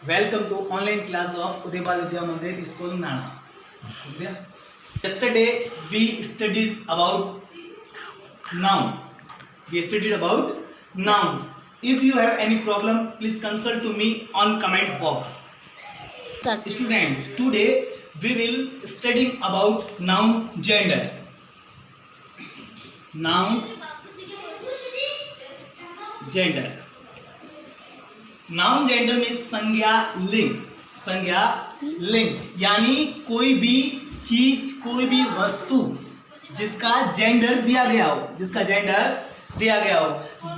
Welcome to online class of Udaybal Vidya Mandir School Nana. Yesterday we studied about noun. If you have any problem, please consult to me on comment box. Students, today we will study about noun gender. Noun gender. Noun gender में संज्ञा लिंग यानी कोई भी चीज कोई भी वस्तु जिसका जेंडर दिया गया हो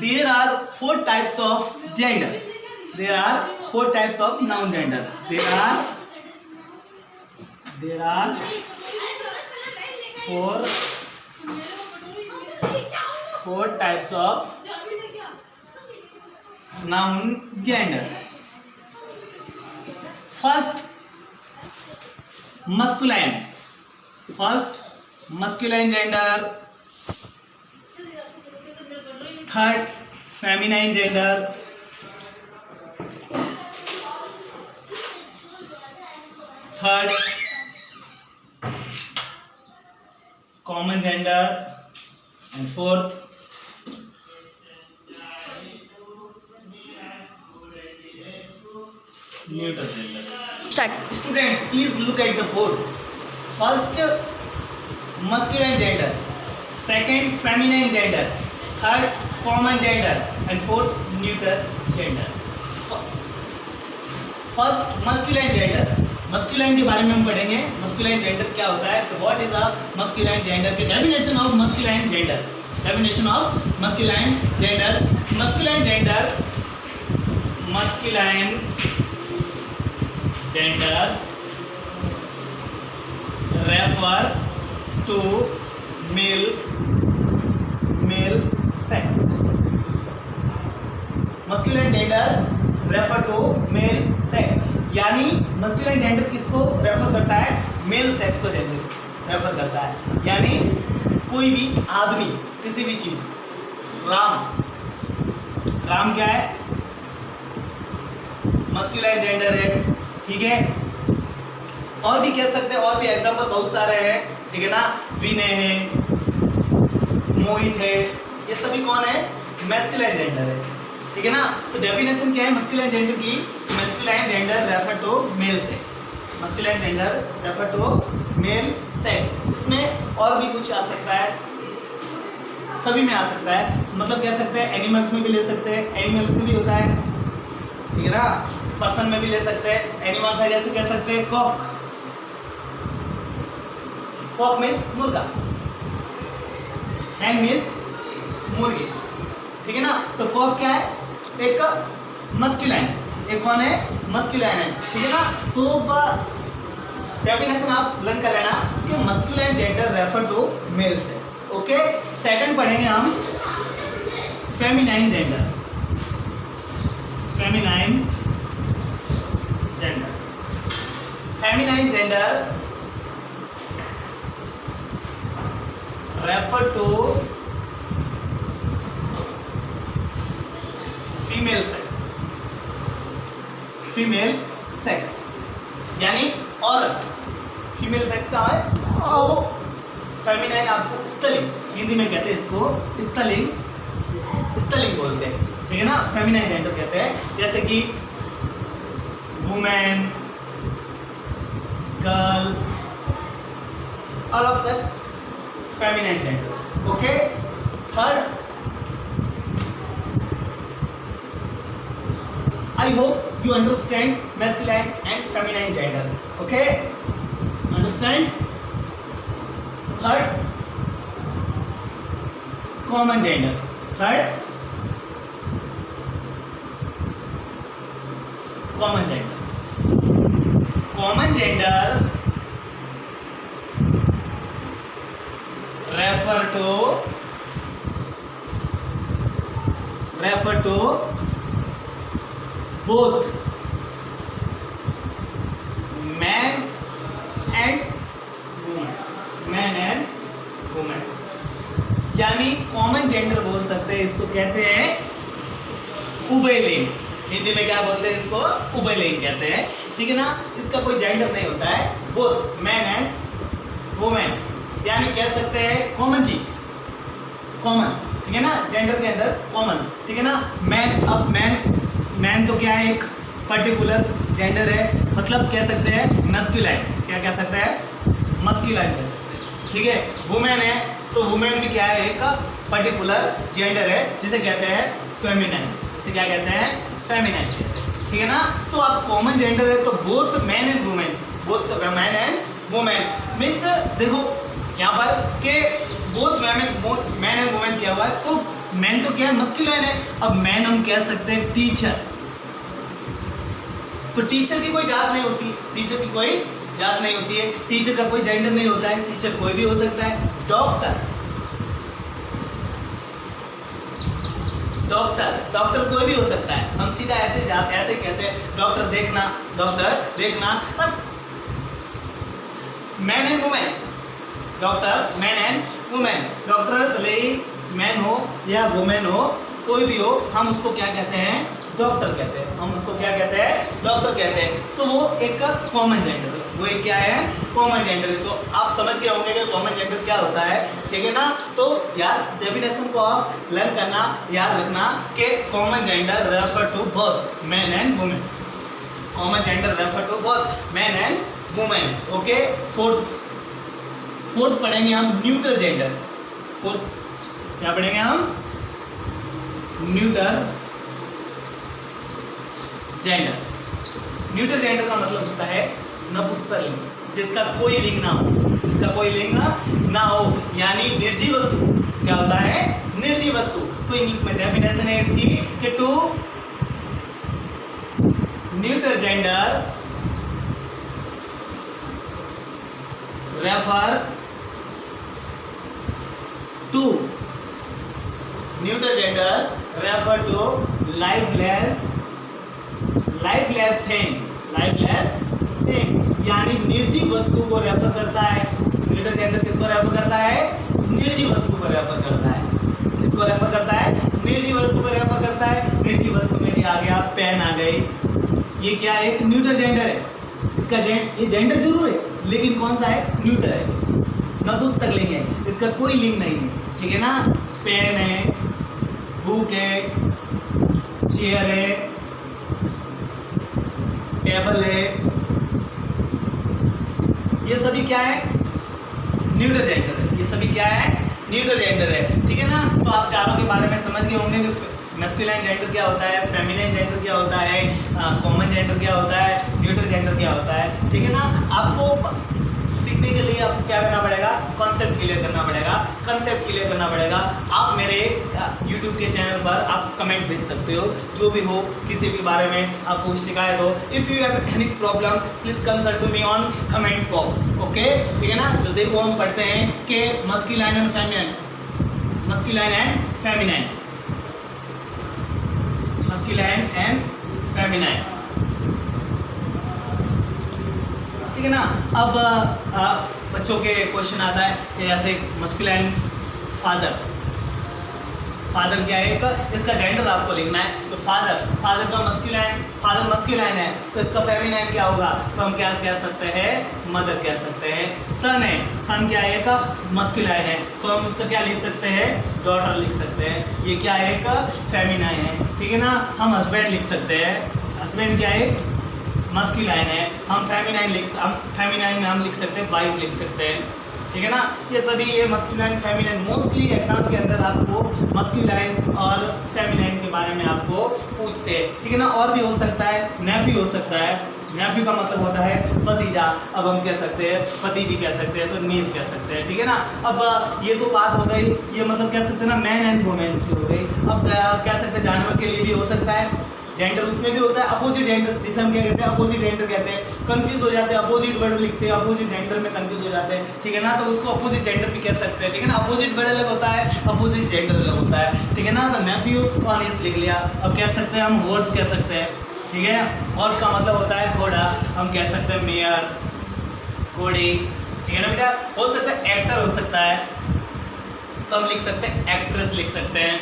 there are four types of gender noun gender there are four types of noun gender. First masculine gender. Third feminine gender. Third common gender. And fourth neuter gender. Start. Students, please look at the board. First, masculine gender. Second, feminine gender. Third, common gender. And fourth, neuter gender. First, masculine gender. Masculine के बारे में हम पढ़ेंगे. Masculine gender क्या होता है, what is a masculine gender के definition of masculine gender. Masculine gender refer to male sex. Masculine gender refer to male sex यानी masculine gender किसको रेफर करता है, मेल सेक्स को रेफर करता है. यानी कोई भी आदमी किसी भी चीज, राम क्या है, मस्कुलाइन जेंडर है. ठीक है, और भी कह सकते हैं, और भी एग्जांपल बहुत सारे हैं. ठीक है ना, विनय है, मोहित है, ये सभी कौन है, मैस्कुलाइन जेंडर है. ठीक है ना. तो डेफिनेशन क्या है मस्कुलाइन जेंडर की, masculine gender refer to male sex. इसमें और भी कुछ आ सकता है, सभी में आ सकता है. मतलब कह सकते हैं एनिमल्स में भी ले सकते हैं, एनिमल्स में भी होता है. ठीक है ना, पर्सन में भी ले सकते हैं. एनिमल है जैसे कह सकते हैं कॉक मीन्स मुर्गा, हैन मीन्स मुर्गी. ठीक है ना. तो कॉक क्या है, एक मस्कुलाइन, एक कौन है, मस्कुलाइन है. ठीक है ना. तो डेफिनेशन आप लर्न कर लेना कि masculine gender refer to male sex. Okay. Second पढ़ेंगे हम feminine gender. Feminine gender refer to female sex यानी औरत. फीमेल सेक्स का है जो फेमिनाइन, आपको स्त्रीलिंग हिंदी में कहते हैं, इसको स्त्रीलिंग बोलते हैं. ठीक है ना. फेमिनाइन जेंडर कहते हैं, जैसे कि women, girl, all of that feminine gender. Okay. Third, I hope you understand masculine and feminine gender. Okay, understand. Third, common gender. Common gender refer to both man and woman. यानी common gender बोल सकते हैं, इसको कहते हैं उभयलिंग. हिंदी में क्या बोलते हैं इसको, उभयलिंग कहते हैं, ठीक है ना। इसका कोई जेंडर नहीं होता है, बोथ मैन एंड वुमेन, यानी कह सकते हैं कॉमन चीज, कॉमन, ठीक है ना, जेंडर के अंदर कॉमन, ठीक है ना। मैन, अब मैन तो क्या है, एक पर्टिकुलर जेंडर है, मतलब कह सकते हैं मस्कुलाइन, क्या कह सकते हैं, मस्कुलाइन कह सकते हैं, ठीक है। वुमेन है तो वुमेन भी क्या है, एक पर्टिकुलर जेंडर है जिसे कहते हैं फेमिनाइन, इसे क्या कहते हैं, फेमिनाइन कहते हैं, ठीक है ना। तो अब कॉमन जेंडर है तो both man and women, both man and women, मित देखो यहाँ पर के बोथ मैन एंड वुमेन क्या हुआ है, तो मैन तो क्या है, मस्कुलाइन है, अब मैन हम कह सकते हैं टीचर, तो टीचर की कोई जात नहीं होती, टीचर की कोई जात नहीं होती है, टीचर का कोई जेंडर नहीं होता है, टीचर कोई भी हो सकता है। डॉक्टर कोई भी हो सकता है, हम सीधा ऐसे कहते हैं डॉक्टर देखना, पर man and women, doctor man and women, doctor भले ही मैन हो या वुमेन हो, कोई भी हो, हम उसको क्या कहते हैं, डॉक्टर कहते हैं, हम उसको क्या कहते हैं, डॉक्टर कहते हैं। तो वो एक कॉमन जेंडर है, वो एक क्या है, कॉमन जेंडर है। तो आप समझ गए होंगे कि कॉमन जेंडर क्या होता है, ठीक है ना। तो यार डेफिनेशन को आप लर्न करना, याद रखना कि common gender refer to both man and women, common gender refer to both man and women, okay. Fourth पढ़ेंगे हम न्यूट्रल जेंडर, फोर्थ क्या पढ़ेंगे हम, न्यूट्रल जेंडर। न्यूट्रल जेंडर का मतलब होता है नपुंसक लिंग, जिसका कोई लिंग ना हो, जिसका कोई लिंग ना हो, यानी निर्जीव वस्तु, क्या होता है, निर्जीव वस्तु। तो इंग्लिश में डेफिनेशन है इसकी कि to neutral gender refer to, neutral gender refer to lifeless thing, यानी निर्जीव वस्तु को रेफर करता है। न्यूट्रल जेंडर किसको रेफर करता है, निर्जीव वस्तु को रेफर करता है, किसको रेफर करता है, निर्जीव वस्तु को रेफर करता है। निर्जीव वस्तु में क्या आ गया, पेन आ गई, ये क्या है, एक न्यूट्रल जेंडर है, इसका ये जेंडर जरूर है लेकिन कौन सा है, न्यूट्रल है, नपुंसक लिंग है, इसका कोई लिंग नहीं है, ठीक है ना। पेन है, बुक है, चेयर है, टेबल है, ये सभी क्या है, न्यूट्रल जेंडर है, ये सभी क्या है, न्यूट्रल जेंडर है, ठीक है ना। तो आप चारों के बारे में समझ गए होंगे कि मैस्कुलाइन जेंडर क्या होता है, फेमिनिन जेंडर क्या होता है, कॉमन जेंडर क्या होता है, न्यूट्रल जेंडर क्या होता है, ठीक है ना। आपको सीखने के लिए आपको क्या करना पड़ेगा, कॉन्सेप्ट क्लियर करना पड़ेगा, कंसेप्ट क्लियर करना पड़ेगा। आप मेरे YouTube के चैनल पर आप कमेंट भेज सकते हो, जो भी हो, किसी भी बारे में आपको शिकायत हो, if you have any problem please consult to me on comment box, okay, ठीक है ना। तो देखो हम पढ़ते हैं कि masculine and feminine, masculine and feminine, masculine and feminine, ठीक है ना। अब बच्चों के क्वेश्चन आता है कि जैसे मस्कुलाइन फादर क्या है, इसका जेंडर आपको लिखना है। तो फादर का मस्कुलाइन है तो इसका फेमिनाइन क्या होगा, तो हम क्या कह सकते हैं, मदर कह सकते हैं। सन है, सन क्या है, का मस्कुलाइन है तो हम उसका क्या लिख सकते हैं, डॉटर लिख सकते हैं, ये क्या है, का फेमिनाइन है, ठीक है ना। हम हस्बैंड लिख सकते हैं, हस्बैंड क्या है, मस्कुलाइन है, हम फेमिनाइन में हम लिख सकते हैं, वाइफ लिख सकते हैं, ठीक है ना। ये सभी ये मस्कुलाइन फेमिनाइन मोस्टली एग्जाम के अंदर आपको मस्कुलाइन और फेमिनाइन के बारे में आपको पूछते हैं, ठीक है ना। और भी हो सकता है, नेफ्यू हो सकता है, नेफ्यू का मतलब होता है भतीजा, अब हम कह सकते हैं भतीजी कह सकते हैं, तो नीज कह सकते हैं, ठीक है ना। अब ये तो बात हो गई, ये मतलब कह सकते हैं ना मैन एंड वुमेन्स की हो गई। अब कह सकते हैं जानवर के लिए भी हो सकता है, जेंडर उसमें भी होता है, अपोजिट जेंडर जिसे हम क्या कहते हैं, अपोजिट जेंडर कहते हैं। कंफ्यूज हो जाते हैं, अपोजिट वर्ड लिखते हैं, अपोजिट जेंडर में कंफ्यूज हो जाते हैं, ठीक है ना। तो उसको अपोजिट जेंडर भी कह सकते हैं, ठीक है ना। अपोजिट वर्ड अलग होता है, अपोजिट जेंडर अलग होता है, ठीक है ना। तो नेफ्यू और नीस लिख लिया। अब कह सकते हैं हम हॉर्स कह सकते हैं, ठीक है। हॉर्स का मतलब होता है घोड़ा, हम कह सकते हैं मेयर, घोड़ी, ठीक है ना बेटा। हो सकता है एक्टर हो सकता है, तो हम लिख सकते हैं एक्ट्रेस लिख सकते हैं,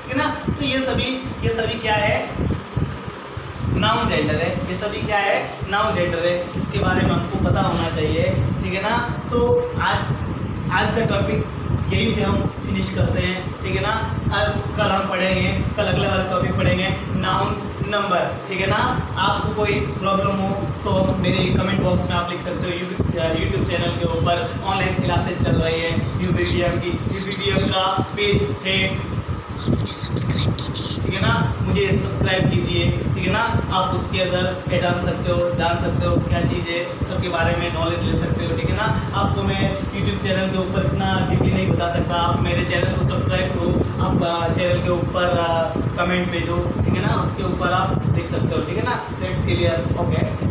ठीक है ना। तो ये सभी क्या है, नाउन जेंडर है, ये सभी क्या है, नाउन जेंडर है, इसके बारे में हमको पता होना चाहिए, ठीक है ना। तो आज का टॉपिक यहीं पे हम फिनिश करते हैं, ठीक है ना। अब कल हम पढ़ेंगे, कल अगले वाला टॉपिक पढ़ेंगे नाउन नंबर, ठीक है ना। आपको कोई प्रॉब्लम हो तो मेरे कमेंट बॉक्स में आप लिख सकते हो। यूट्यूब चैनल के ऊपर ऑनलाइन क्लासेस चल रही है यूपीपीएम की, यूपीपीएम का पेज है, मुझे सब्सक्राइब कीजिए, ठीक है ना, मुझे सब्सक्राइब कीजिए, ठीक है ना। आप उसके अंदर पहचान सकते हो, जान सकते हो क्या चीज़ है, सबके बारे में नॉलेज ले सकते हो, ठीक है ना। आपको मैं यूट्यूब चैनल के ऊपर इतना डीपली नहीं बता सकता, आप मेरे चैनल को सब्सक्राइब करो, आप चैनल के ऊपर कमेंट भेजो, ठीक है ना, उसके ऊपर आप लिख सकते हो, ठीक है ना। That's clear, okay.